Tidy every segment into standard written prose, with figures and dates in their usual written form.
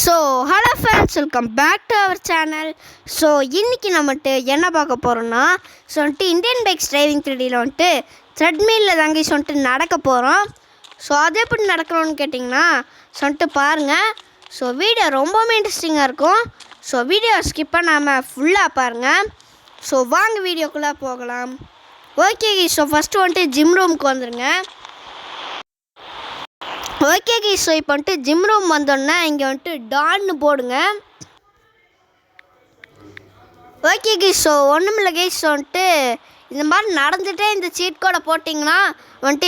So hello friends, welcome back to our channel. So இன்றைக்கி நம்மட்டு என்ன பார்க்க போகிறோன்னா இந்தியன் பைக்ஸ் டிரைவிங் 3Dயில் த்ரெட்மில்லில் தாங்கி நடக்க போகிறோம். ஸோ அது எப்படி நடக்கணும்னு கேட்டிங்கன்னா பாருங்கள். ஸோ வீடியோ ரொம்பவுமே இன்ட்ரெஸ்டிங்காக இருக்கும். ஸோ வீடியோ ஸ்கிப் பண்ணாமல் ஃபுல்லாக பாருங்கள். ஸோ வாங்க வீடியோக்குள்ளே போகலாம். ஓகே, ஸோ ஃபஸ்ட்டு ஜிம் ரூமுக்கு வந்துடுங்க. ஓகே ஸோ இப்போ ஜிம் ரூம் வந்தோடனே இங்கே டான்னு போடுங்க. ஓகே ஸோ ஒன்றுமில்ல கைஸ், இந்த மாதிரி நடந்துகிட்டே இந்த சீட் கோடை போட்டிங்கன்னா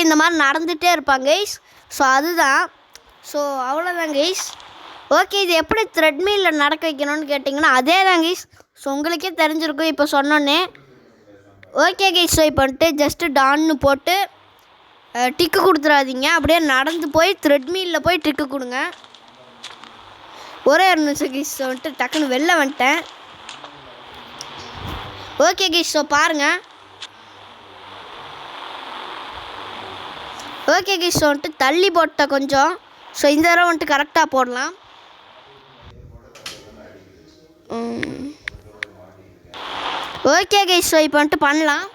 இந்த மாதிரி நடந்துகிட்டே இருப்பாங்க கைஸ். ஸோ அதுதான். ஸோ அவ்வளோதான் கைஸ். ஓகே, இது எப்படி த்ரெட்மில்லில் நடக்க வைக்கணும்னு கேட்டிங்கன்னா அதே தான் கைஸ். ஸோ உங்களுக்கே தெரிஞ்சிருக்கும் இப்போ சொன்னோன்னே. ஓகே கைஸ், ஸோ இப்போ ஜஸ்ட்டு டான்னு போட்டு டிக்கு கொடுத்துடாதீங்க. அப்படியே நடந்து போய் த்ரெட்மில்லில் போய் டிக்கு கொடுங்க. ஒரே ஒரு நிமிஷம் கைஸ், டக்குன்னு வெளில வந்துட்டேன். ஓகே கைஸ், ஸோ பாருங்கள். ஓகே கைஸ், ஸோ தள்ளி போட்ட கொஞ்சம். ஸோ இந்த தடவை கரெக்டாக போடலாம். ஓகே கைஸ், ஸோ இப்போ பண்ணலாம்.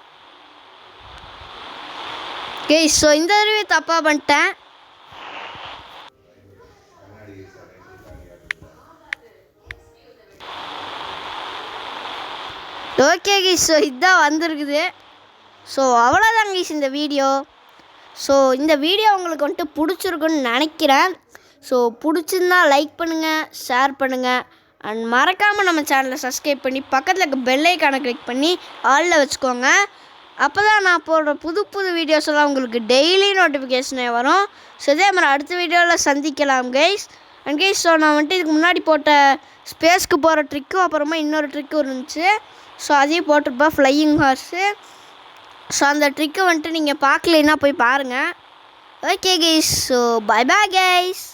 கைஸ், ஸோ இந்த தடவை தப்பாக பண்ணிட்டேன். ஓகே கைஸ், ஸோ இதுதான் வந்திருக்குது. ஸோ அவ்வளோதான் கைஸ் இந்த வீடியோ. ஸோ இந்த வீடியோ உங்களுக்கு பிடிச்சிருக்குன்னு நினைக்கிறேன். ஸோ பிடிச்சிருந்தா லைக் பண்ணுங்கள், ஷேர் பண்ணுங்கள், அண்ட் மறக்காமல் நம்ம சேனலை சப்ஸ்கிரைப் பண்ணி பக்கத்தில் இருக்க பெல் ஐக்கானை கிளிக் பண்ணி ஆலில் வச்சுக்கோங்க. அப்போ தான் நான் போடுற புது வீடியோஸ் எல்லாம் உங்களுக்கு டெய்லி நோட்டிஃபிகேஷனே வரும். ஸோ இதே மாதிரி அடுத்த வீடியோவில் சந்திக்கலாம் கைஸ். அண்ட் கைஸ், ஸோ நான் இதுக்கு முன்னாடி போட்ட ஸ்பேஸ்க்கு போகிற ட்ரிக்கும் அப்புறமா இன்னொரு ட்ரிக்கும் இருந்துச்சு. ஸோ அதையும் போட்டிருப்பேன், ஃப்ளையிங் ஹார்ஸு. ஸோ அந்த ட்ரிக்கை நீங்கள் பார்க்கலைன்னா போய் பாருங்கள். Okay guys, so bye guys.